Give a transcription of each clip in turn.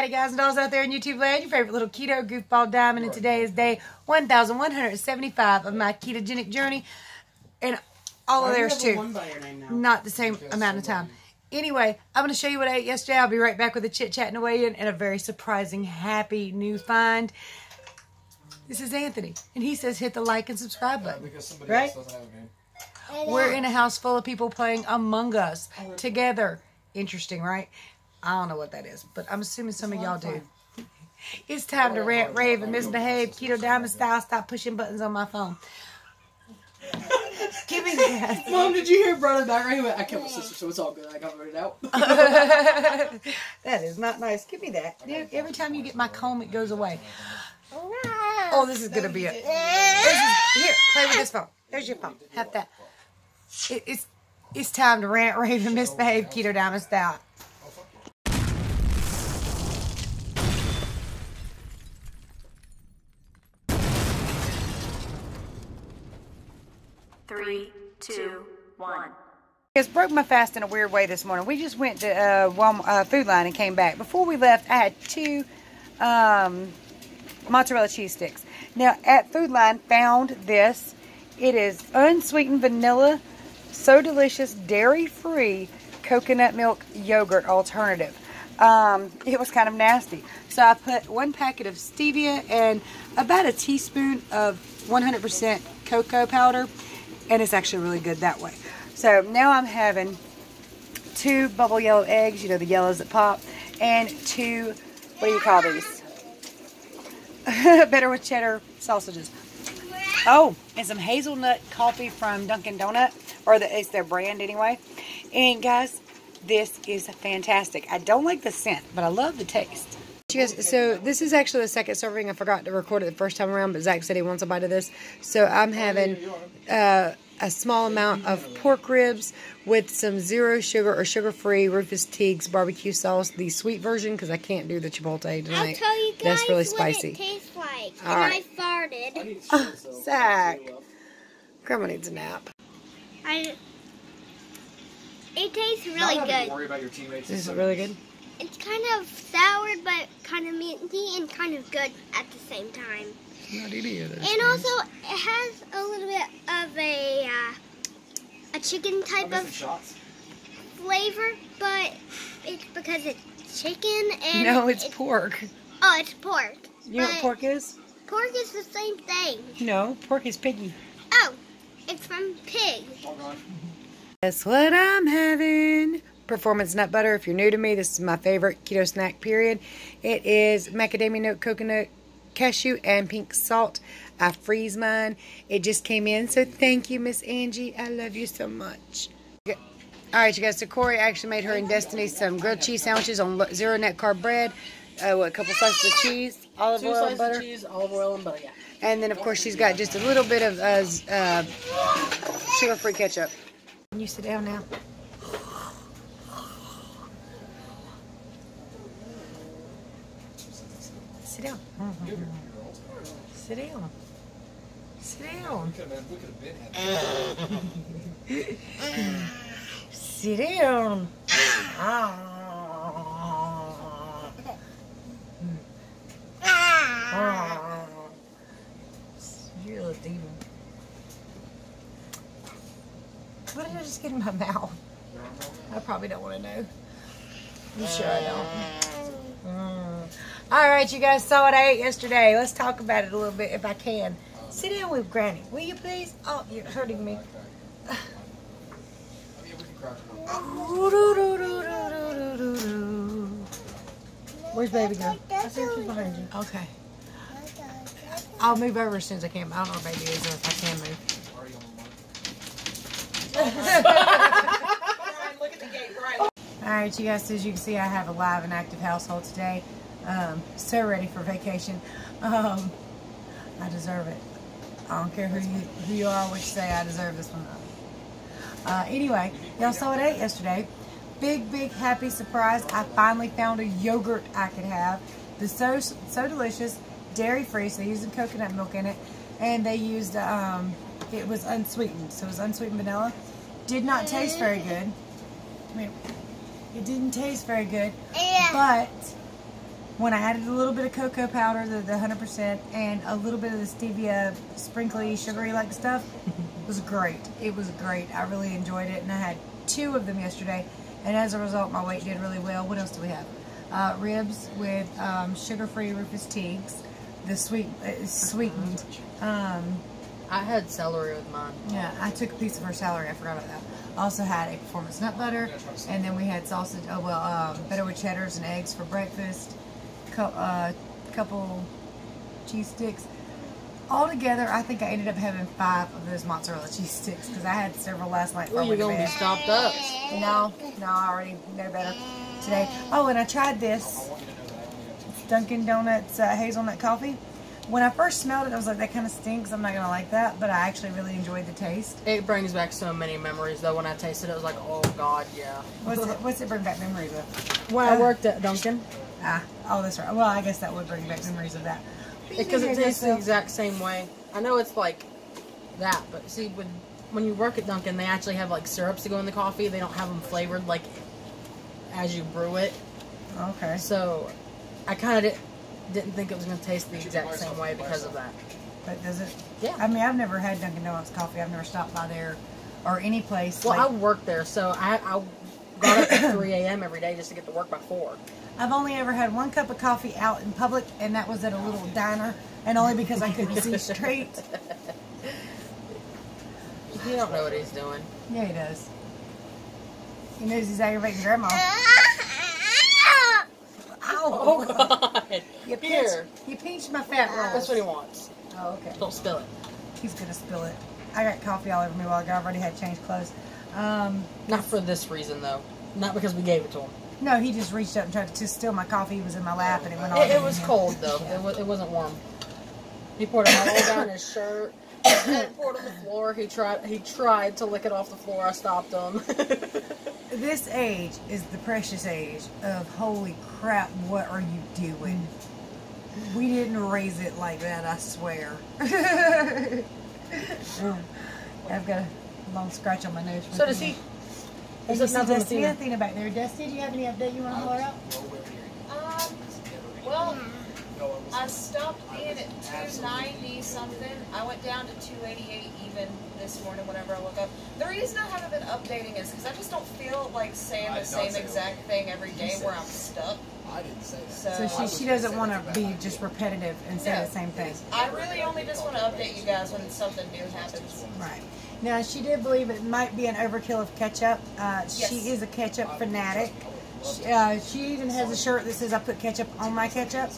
howdy guys and dolls out there in YouTube land, your favorite little keto goofball diamond, and today is day 1175 of my ketogenic journey, and all of theirs too, not the same amount of time. Anyway, I'm going to show you what I ate yesterday. I'll be right back with a chit-chat and a weigh-in and a very surprising, happy new find. This is Anthony, and he says hit the like and subscribe button, right? We're in a house full of people playing Among Us together. Interesting, right? I don't know what that is, but I'm assuming some of y'all do. It's time to rant, rave, and misbehave. Keto Diamond style. Stop pushing buttons on my phone. Give me that. Mom, did you hear brother back right? He went, I killed my sister, so it's all good. I got rid out. That is not nice. Give me that. Every time you get my comb, it goes away. Oh, this is going to be it. Here, play with this phone. There's your phone. Have that. It's time to rant, rave, and misbehave. Keto Diamond style. Three, two, one. It's broke my fast in a weird way this morning. We just went to Food Line and came back. Before we left, I had 2 mozzarella cheese sticks. Now, at Food Line, found this. It is Unsweetened Vanilla So Delicious Dairy-Free Coconut Milk Yogurt Alternative. It was kind of nasty. So I put 1 packet of stevia and about a teaspoon of 100% cocoa powder. And it's actually really good that way. So now I'm having 2 bubble yellow eggs, you know, the yellows that pop, and 2, what do you call these? Better with cheddar sausages. Oh, and some hazelnut coffee from Dunkin' Donut, or it's their brand anyway. And guys, this is fantastic. I don't like the scent, but I love the taste. So this is actually the second serving. I forgot to record it the first time around, but Zach said he wants a bite of this. So I'm having a small amount of pork ribs with some 0 sugar or sugar-free Rufus Teague's barbecue sauce, the sweet version, because I can't do the chipotle tonight. I'll tell you guys that's really spicy. What it tastes like. All and right. I farted. Oh, Zach, Grandma needs a nap. It tastes really good. Worry about your teammates. Is it really good? It's kind of sour, but kind of minty and kind of good at the same time. Not any of those And things. also, it has a little bit of a chicken type of flavor, but it's because it's chicken and... No, it's pork. Oh, it's pork. You know what pork is? Pork is the same thing. No, pork is piggy. Oh, it's from pig. That's what I'm having. Performance nut butter. If you're new to me, this is my favorite keto snack, period. It is macadamia nut, coconut, cashew, and pink salt. I freeze mine. It just came in, so thank you, Miss Angie. I love you so much. Alright, you guys, so Corey actually made her and Destiny some grilled cheese sandwiches on 0 net carb bread. A couple slices of cheese, olive oil, and butter. 2 slices of cheese, olive oil, and butter, yeah. And then, of course, she's got just a little bit of sugar-free ketchup. Can you sit down now? Sit down. Sit down. Sit down. Sit down. You're a little demon. What did I just get in my mouth? I probably don't want to know. I'm sure I don't. Alright, you guys saw what I ate yesterday. Let's talk about it a little bit if I can. Sit down with Granny. Will you please? Oh, you're hurting me. Where's baby girl? I see she's behind you. Okay. I'll move over as soon as I can. I don't know where baby is or if I can move. Alright, you guys, as you can see, I have a live and active household today. So ready for vacation. I deserve it. I don't care who you are, what you say, I deserve this one. Anyway, y'all saw what I ate yesterday. Big, big, happy surprise. I finally found a yogurt I could have. The So Delicious, dairy-free, so they're using coconut milk in it. And they used, it was unsweetened, so it was unsweetened vanilla. Did not taste very good. Come here. It didn't taste very good, but when I added a little bit of cocoa powder, the 100%, and a little bit of the stevia, sprinkly, sugary like stuff, it was great. It was great. I really enjoyed it, and I had 2 of them yesterday, and as a result, my weight did really well. What else do we have? Ribs with sugar-free Rufus Teagues, the sweetened. I had celery with mine. Yeah, I took a piece of her celery. I forgot about that. Also had a performance nut butter, and then we had sausage. Oh well, butter with cheddars and eggs for breakfast. Couple cheese sticks. Altogether, I think I ended up having 5 of those mozzarella cheese sticks because I had several last night. Well, you're gonna be stopped up. No, I already know better today. Oh, and I tried this Dunkin' Donuts hazelnut coffee. When I first smelled it, I was like, that kind of stinks. I'm not going to like that. But I actually really enjoyed the taste. It brings back so many memories, though. When I tasted it, I was like, oh, God, yeah. What's it bring back memories of? When I worked at Dunkin'. Oh, that's right. Well, I guess that would bring back memories of that. Because it tastes the exact same way. I know it's like that, but see, when you work at Dunkin', they actually have, like, syrups to go in the coffee. They don't have them flavored, like, as you brew it. Okay. So, I kind of didn't think it was going to taste the exact same way because of that. But does it? Yeah. I mean, I've never had Dunkin' Donuts coffee. I've never stopped by there or any place. Well, I worked there, so I got up at 3 a.m. every day just to get to work by 4. I've only ever had 1 cup of coffee out in public, and that was at a little diner, and only because I couldn't see straight. He don't know what he's doing. Yeah, he does. He knows he's aggravating Grandma. Oh, God. You pinched my fat rolls. That's what he wants. Oh, okay. Don't spill it. He's going to spill it. I got coffee all over me while I already had changed clothes. Not for this reason, though. Not because we gave it to him. No, he just reached up and tried to steal my coffee. He was in my lap, and it went all It was cold, though. Yeah. It wasn't warm. He poured it all down his shirt. And poured on the floor. He tried to lick it off the floor. I stopped him. This age is the precious age of holy crap, what are you doing? We didn't raise it like that, I swear. I've got a long scratch on my nose. So does he? Is this Destiny? Athena back there. Destiny, do you have any update you want to holler out? Well, I stopped being at 290 something. I went down to 288 even this morning whenever I woke up. The reason I haven't been updating is because I just don't feel like saying the same exact thing every day where I'm stuck. I didn't say that. So she doesn't want to be just repetitive and say the same thing. I really only just want to update you guys when something new happens. Right. Now, she did believe it might be an overkill of ketchup. Yes. She is a ketchup fanatic. She even has a shirt that says, I put ketchup on my ketchup.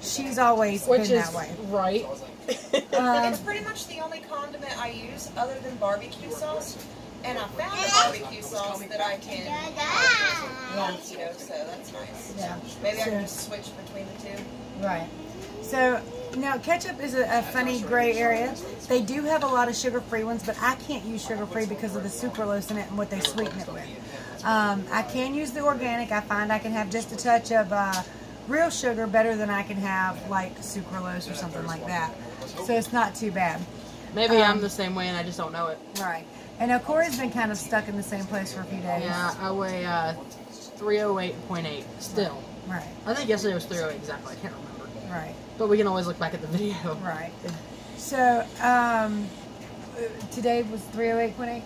She's always been that way. Right. It's pretty much the only condiment I use other than barbecue sauce. And I found a barbecue sauce that I can keto, so that's nice. Yeah. Maybe I can just switch between the two. Right. So, now ketchup is a funny gray area. They do have a lot of sugar-free ones, but I can't use sugar-free because of the sucralose in it and what they sweeten it with. I can use the organic. I find I can have just a touch of real sugar better than I can have like sucralose or something like that. So it's not too bad. Maybe I'm the same way and I just don't know it. Right. And now Corey's been kind of stuck in the same place for a few days. Yeah, I weigh 308.8 still. Right. I think yesterday was 308 exactly. I can't remember. Right. But we can always look back at the video. Right. So, today was 308.8?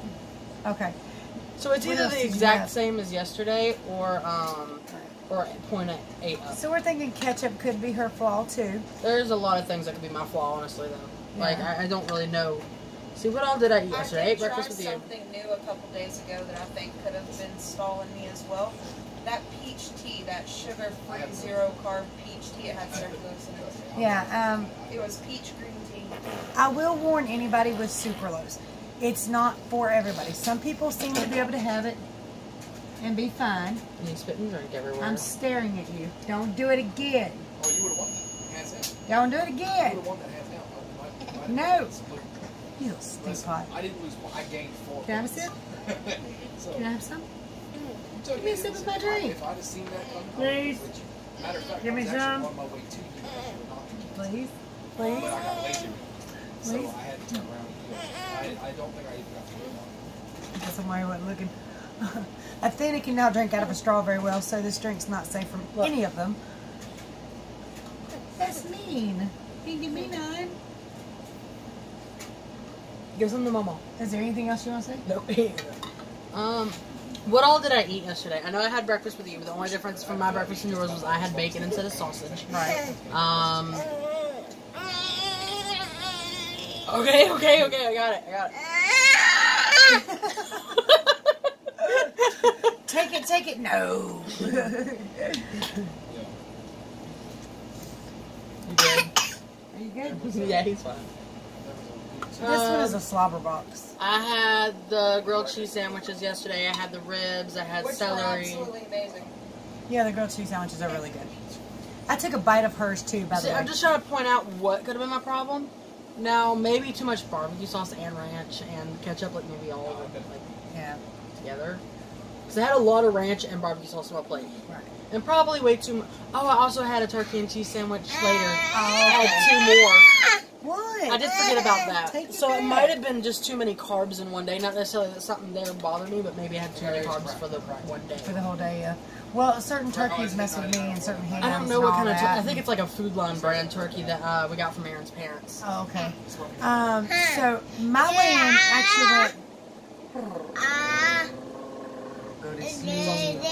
Okay. So it's either the exact same as yesterday or 0.8 up. So we're thinking ketchup could be her flaw too. There's a lot of things that could be my flaw, honestly, though. Yeah. Like, I don't really know. See, what all did I eat yesterday? I ate breakfast with you. I tried something new a couple days ago that I think could have been stalling me as well. That peach tea, that sugar-free, zero-carb peach tea, it had sucralose in it. Yeah. It was peach green tea. I will warn anybody with sucralose. It's not for everybody. Some people seem to be able to have it and be fine. And you spit and drink everywhere. I'm staring at you. Don't do it again. Oh, you would have won that. Hands down. Don't do it You again. would have won that hands down. No. You little stink Listen, pot. I didn't lose one. I gained 4. Can I have a sip? So, Can I have some? you took Give me a sip of my drink. If I'd have seen that coming, Please. matter of fact, Give me I was actually some. on my way to you. Please. But Please. I got lazy. So Please. I had to turn around. I don't think I even got to do one. Because somebody wasn't looking. Athena can now drink out of a straw very well, so this drink's not safe from any of them. That's mean. You can give me none. Give some to Mama. Is there anything else you want to say? Nope. What all did I eat yesterday? I know I had breakfast with you, but the only difference from my breakfast and yours was I had bacon instead of sausage. Right. Okay, I got it. Take it. No. You good? Are you good? Yeah, he's fine. This one is a slobber box. I had the grilled cheese sandwiches yesterday. I had the ribs. I had Which were celery. absolutely amazing. Yeah, the grilled cheese sandwiches are really good. I took a bite of hers too, by the See, way. I'm just trying to point out what could have been my problem. Now, maybe too much barbecue sauce and ranch and ketchup, like maybe all of it together. Because I had a lot of ranch and barbecue sauce on my plate. Right. And probably way too much. Oh, I also had a turkey and cheese sandwich later. Oh, I had 2 more. What? I did forget about that. Take it So it back. might have been just too many carbs in one day. Not necessarily that something there bothered me, but maybe I had too many carbs for the one day. For the whole day, yeah. Well, certain turkeys mess with me and certain hams. I don't know what kind of turkey. turkey. I think it's like a Food Line brand turkey that we got from Aaron's parents. Oh, okay. So my weigh-in actually went. Go to sleep.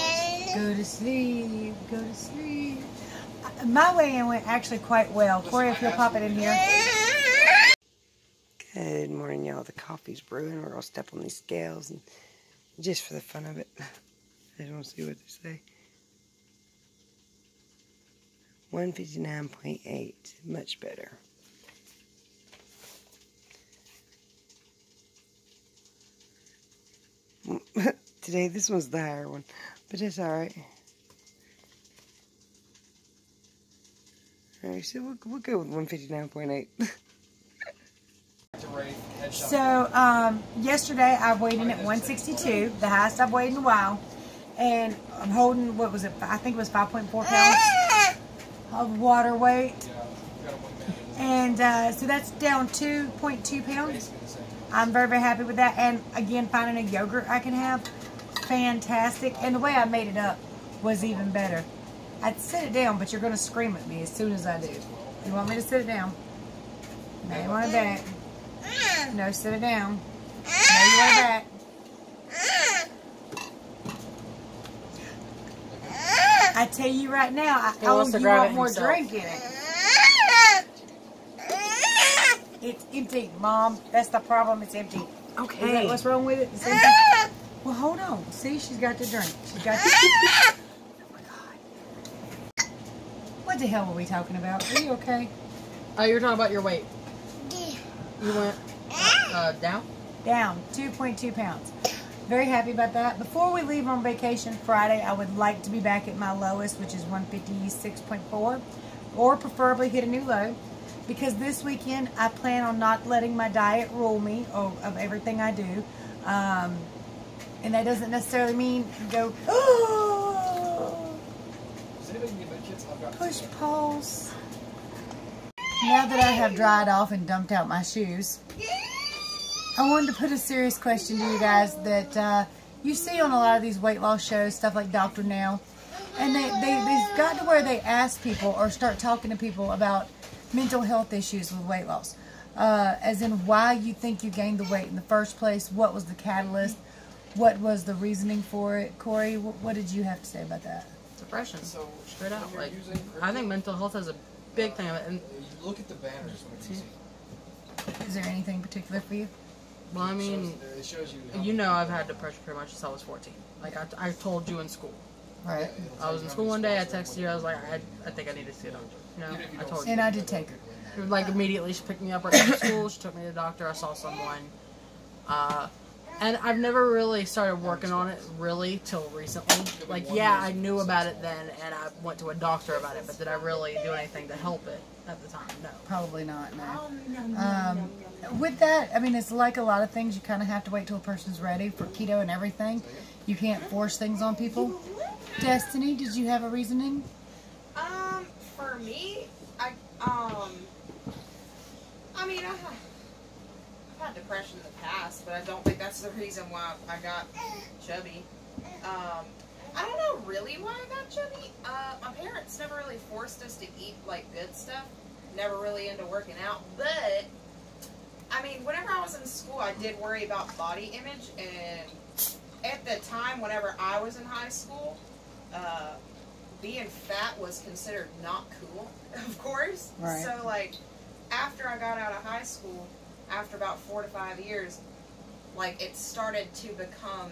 Go to sleep. Go to sleep. My weigh-in went actually quite well. Corey, if you'll pop it in here. Good morning, y'all. The coffee's brewing. We're gonna step on these scales, and just for the fun of it, I just want to see what they say. 159.8, much better. Today, this one's the higher one, but it's all right. All right, so we'll go with 159.8. So, yesterday I weighed in at 162, the highest I've weighed in a while, and I'm holding, what was it, I think it was 5.4 pounds of water weight, and so that's down 2.2 pounds. I'm very, very happy with that, and again, finding a yogurt I can have, fantastic, and the way I made it up was even better. I'd sit it down, but you're going to scream at me as soon as I do. You want me to sit it down? No, you want it back. No, sit it down. No, you want it back. I tell you right now, I owe you want more drink in it. It's empty, Mom. That's the problem. It's empty. Okay. Is that what's wrong with it? It's empty. Well, hold on. See, she's got the drink. She's got the... Oh, my God. What the hell were we talking about? Are you okay? Oh, you were talking about your weight. You went down? Down 2.2 pounds. Very happy about that. Before we leave on vacation Friday, I would like to be back at my lowest, which is 156.4, or preferably hit a new low, because this weekend I plan on not letting my diet rule me of everything I do. And that doesn't necessarily mean go, oh, push pause. Now that I have dried off and dumped out my shoes, I wanted to put a serious question to you guys that you see on a lot of these weight loss shows, stuff like Dr. Now, and they've got to where they ask people or start talking to people about mental health issues with weight loss, as in why you think you gained the weight in the first place, what was the catalyst, what was the reasoning for it. Corey, what did you have to say about that? Depression. Straight out. Like, I think mental health has a big thing of it. And look at the banners when it's easy. Is there anything particular for you? well, I mean, It shows you know, I've had depression pretty much since I was 14. Like I told you in school. Right. I was in school one day. I texted you. I was like, I think I need to see a doctor. You know, I told you. And I did take her. Like immediately, she picked me up right after school. She took me to the doctor. I saw someone. And I've never really started working on it really till recently. Like, yeah, I knew about it then, and I went to a doctor about it. But did I really do anything to help it at the time? No. Probably not, no. With that, I mean, it's like a lot of things. You kind of have to wait till a person's ready for keto and everything. You can't force things on people. Destiny, did you have a reasoning? For me, I mean, I've had depression in the past, but I don't think that's the reason why I got chubby. I don't know really why I got chubby. My parents never really forced us to eat like good stuff. Never really into working out. But, I mean, whenever I was in school, I did worry about body image. And at the time, whenever I was in high school, being fat was considered not cool, of course. Right. So, like, after I got out of high school, after about 4 to 5 years, like, it started to become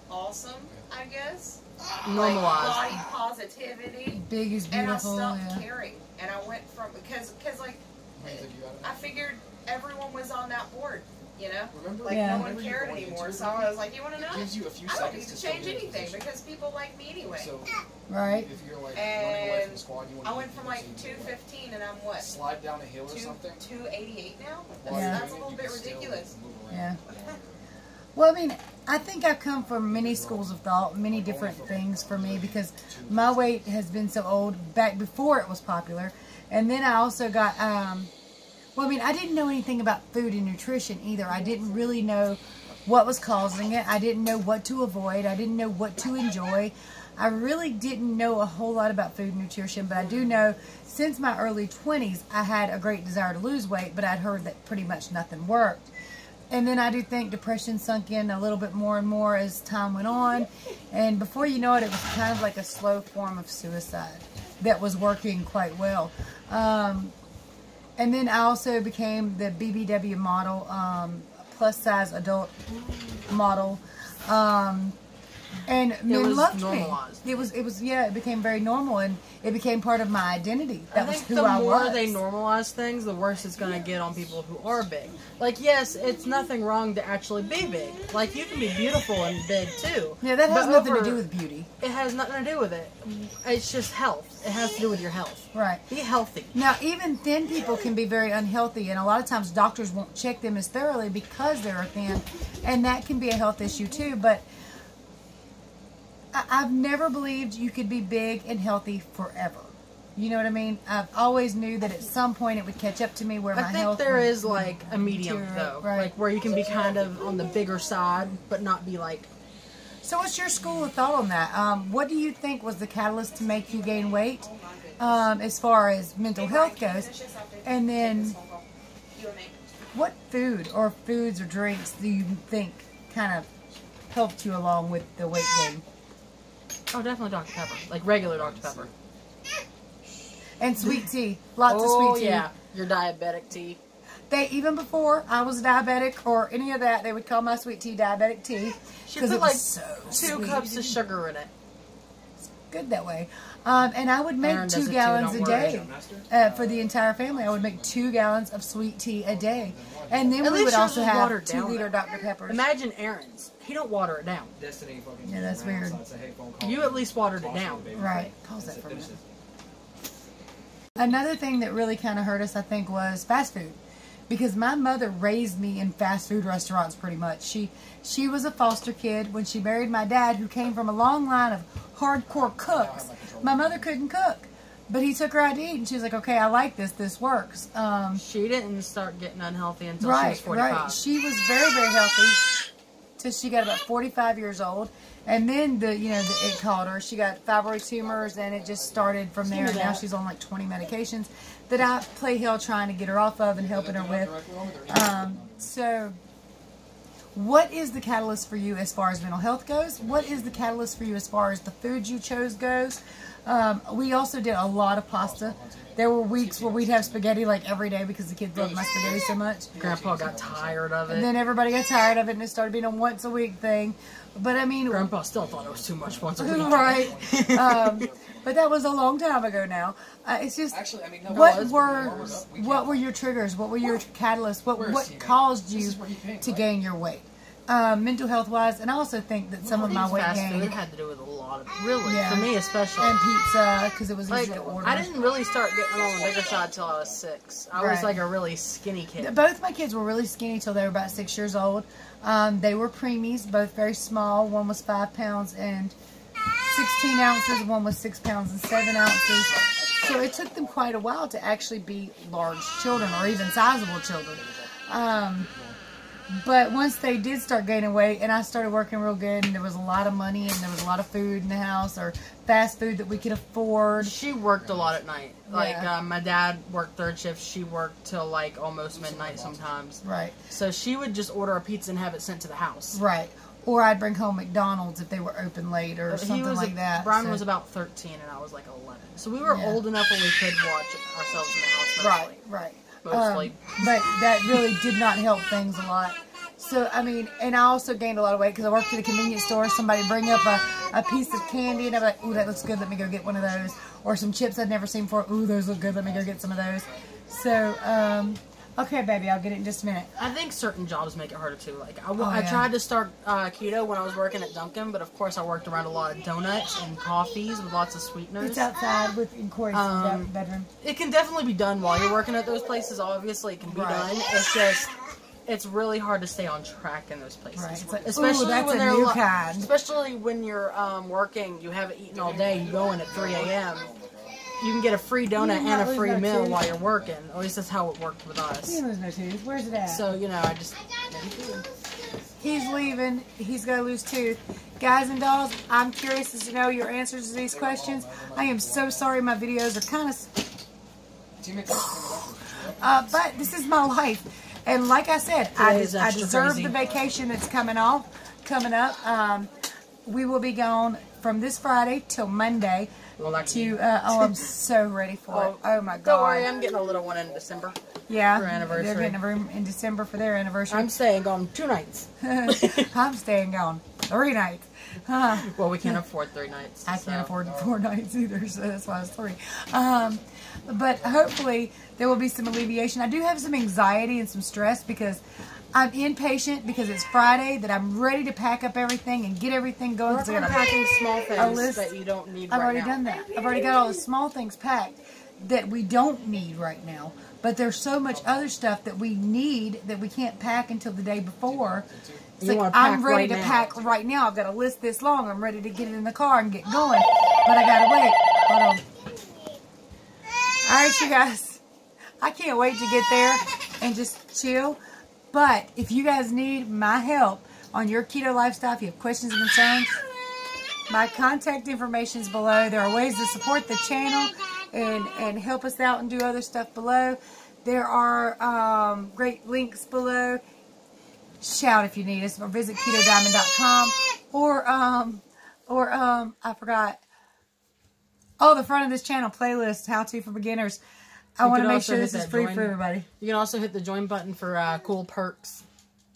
awesome, I guess. Normalized. Like, body positivity. Big is beautiful. And I stopped yeah. caring. And I went from, because like, I figured everyone was on that board, you know? Remember, like, Yeah. no one cared anymore. So I was like, you want to know? It gives you a few I don't seconds need to still change be in anything position. because people like me anyway. So, Right. if you're like running away from And the squad, you want I to went from like 215 and I'm what? slide down a hill or something. 288 now? Yeah. That's a little bit ridiculous. Yeah. Well, I mean, I think I've come from many schools of thought, many different things for me, because my weight has been so old back before it was popular. And then I also got, well, I mean, I didn't know anything about food and nutrition either. I didn't really know what was causing it. I didn't know what to avoid. I didn't know what to enjoy. I really didn't know a whole lot about food and nutrition, but I do know since my early 20s, I had a great desire to lose weight, but I'd heard that pretty much nothing worked. And then I do think depression sunk in a little bit more and more as time went on. And before you know it, it was kind of like a slow form of suicide that was working quite well. And then I also became the BBW model, plus size adult model. And men loved me. It was, yeah, it became very normal, and it became part of my identity. That was who I was. The more they normalize things, the worse it's going to get on people who are big. Like, yes, it's nothing wrong to actually be big. Like, you can be beautiful and big, too. Yeah, that has nothing to do with beauty. It has nothing to do with it. It's just health. It has to do with your health. Right. Be healthy. Now, even thin people can be very unhealthy, and a lot of times doctors won't check them as thoroughly because they're thin, and that can be a health issue, too. But I've never believed you could be big and healthy forever. You know what I mean? I've always knew that at some point it would catch up to me where my health I think there is like a medium though, right. like where you can be kind of on the bigger side, but not be like. So what's your school of thought on that? What do you think was the catalyst to make you gain weight as far as mental health goes? And then what food or foods or drinks do you think kind of helped you along with the weight gain? Oh, definitely Dr. Pepper. Like regular Dr. Pepper. And sweet tea. Lots of sweet tea. Oh, yeah. Your diabetic tea. Even before I was diabetic or any of that, they would call my sweet tea diabetic tea. She put it like was so 2 sweet. cups of sugar in it. It's good that way. And I would make Aaron 2 does it too, gallons don't a worry. day for the entire family. I would make 2 gallons of sweet tea a day. And then At we least would yours also was have watered 2 down, liter though. Dr. Peppers. Imagine Aaron's. He don't water it down. Yeah, that's weird. You at least watered it down. Right. Pause that for a minute. Another thing that really kind of hurt us, I think, was fast food. Because my mother raised me in fast food restaurants pretty much. She was a foster kid when she married my dad, who came from a long line of hardcore cooks. My mother couldn't cook, but he took her out to eat, and she was like, okay, I like this. This works. She didn't start getting unhealthy until she was 45. Right. She was very, very healthy till she got about 45 years old. And then it caught her. She got thyroid tumors, and it just started from there. And now she's on like 20 medications that I play hell trying to get her off of and helping her with. So what is the catalyst for you as far as mental health goes? What is the catalyst for you as far as the foods you chose goes? We also did a lot of pasta. There were weeks where we'd have spaghetti like every day because the kids loved my spaghetti so much. Grandpa got tired of it. And then everybody got tired of it, and it started being a once a week thing. But I mean, Grandpa still thought it was too much once a week. Right. But that was a long time ago now. It's just, actually, I mean, no, what were your triggers? What were your catalysts? What caused you to gain your weight? Mental health wise, and I also think that some of my weight gain had to do with a lot of for me especially, and pizza, because it was like, easy to order. I didn't really start getting on the bigger side till I was 6. I was like a really skinny kid. Both my kids were really skinny till they were about 6 years old. They were preemies, both very small. One was 5 pounds and 16 ounces. One was 6 pounds and 7 ounces. So it took them quite a while to actually be large children or even sizable children. But once they did start gaining weight, and I started working real good, and there was a lot of money, and there was a lot of food in the house, or fast food that we could afford. She worked a lot at night. Like, my dad worked third shift. She worked till, like, almost midnight sometimes. Right. So she would just order a pizza and have it sent to the house. Right. Or I'd bring home McDonald's if they were open late or something like that. Brian was about 13, and I was, like, 11. So we were old enough when we could watch ourselves in the house mostly. Right. Mostly. But that really did not help things a lot. So, I mean, and I also gained a lot of weight because I worked at a convenience store. Somebody bring up a piece of candy, and I'm like, ooh, that looks good. Let me go get one of those. Or some chips I'd never seen before. Ooh, those look good. Let me go get some of those. So, okay, baby, I'll get it in just a minute. I think certain jobs make it harder, too. Like, I tried to start keto when I was working at Dunkin', but, of course, I worked around a lot of donuts and coffees with lots of sweeteners. It's outside in Corey's bedroom. It can definitely be done while you're working at those places. Obviously, it can be done. It's just... It's really hard to stay on track in those places, like, especially that's when a they're new kind. Especially when you're working, you haven't eaten all day. You go in at 3 a.m. You can get a free donut and a free meal while you're working. At least that's how it worked with us. He lose no tooth. Where's it at? So I just. He's leaving. He's gonna lose tooth. Guys and dolls, I'm curious to know your answers to these questions. I am so sorry my videos are kind of. But this is my life. And like I said, I deserve the vacation that's coming up. We will be gone from this Friday till Monday. I'm so ready for it. Oh my God. Don't worry, I'm getting a little one in December. Yeah. For anniversary. They're getting a room in December for their anniversary. I'm staying gone 2 nights. I'm staying gone 3 nights. Well, we can't afford 3 nights. I can't afford 4 nights either, so that's why it's 3. But hopefully there will be some alleviation. I do have some anxiety and some stress because I'm impatient because it's Friday that I'm ready to pack up everything and get everything going. Work on packing small things that you don't need I've right already now. done that. I've already got all the small things packed that we don't need right now. But there's so much other stuff that we need that we can't pack until the day before. It's like, I'm ready to pack right now. I've got a list this long. I'm ready to get it in the car and get going. But I gotta wait. Hold on. Alright, you guys. I can't wait to get there and just chill. But if you guys need my help on your keto lifestyle, if you have questions and concerns, my contact information is below. There are ways to support the channel and help us out and do other stuff below. There are great links below. Shout if you need us, or visit KETODIAMOND.com, or I forgot. Oh, the front of this channel playlist, How To for Beginners. I want to make sure this is free for everybody. You can also hit the join button for cool perks.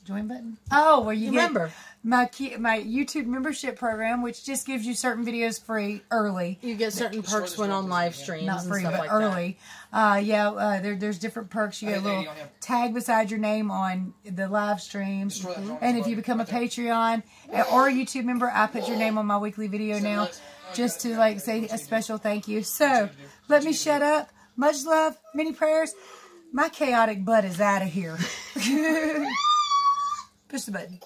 Join button? Oh, where you remember my YouTube membership program, which just gives you certain videos free early. You get certain perks when on live streams. Not free, and stuff but like early. There's different perks. You get a little tag beside your name on the live streams. And if you become a Patreon or a YouTube member, I put your name on my weekly video now, just to like say a special thank you. So let me shut up. Much love, many prayers. My chaotic butt is out of here. Push the button.